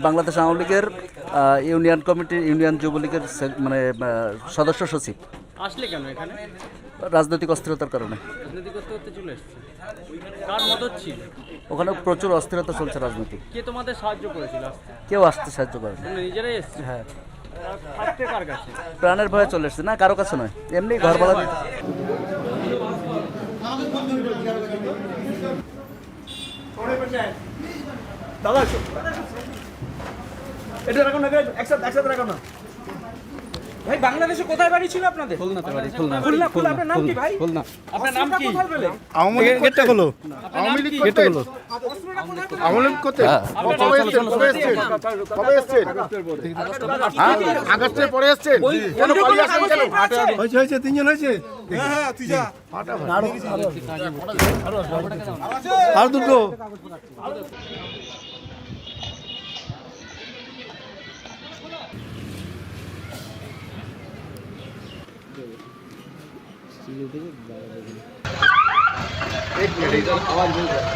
বাংলাদেশ আওয়ামী লীগের union committee, union যুবলীগের মানে সদস্য সচিব। আসলে কেন এখানে? রাজনৈতিক অস্থিরতার কারণে। রাজনৈতিক করতে চলে এসছে। কার মদত ছিল? ওখানে প্রচুর অস্থিরতা চলছে রাজনৈতিক। কে তোমাদের সাহায্য করেছিল? কেউ আসতে সাহায্য করে না। তোমরা নিজেরাই এসছে? হ্যাঁ, থাকতে কার কাছে? প্রাণের ভয়ে চলে এসছে। না, কারো কাছে নয়, এমনি ঘর ভাড়া দিতে। দাদা এটা রাখো না, একসাথে রাখো না ভাই। বাংলাদেশে কোথায় বাড়ি ছিল আপনাদের? খুলনাতে বাড়ি। খুলনা। খুলনা। আপনার নাম কি ভাই? খুলনা। আপনার নাম কি? কোথায় পেলেন? আওয়ামী লীগ গেটটা হলো। আওয়ামী লীগ করতে হলো। আওয়ামী লীগ করতে কবে এসেছেন? আগস্টের পরে এসেছেন? কেন পালিয়ে আসেন কেন? হয়েছে তিনজন হয়েছে। হ্যাঁ তুই যা। আর দুটো। एक मिनट इधर आवाज मिल रहा है।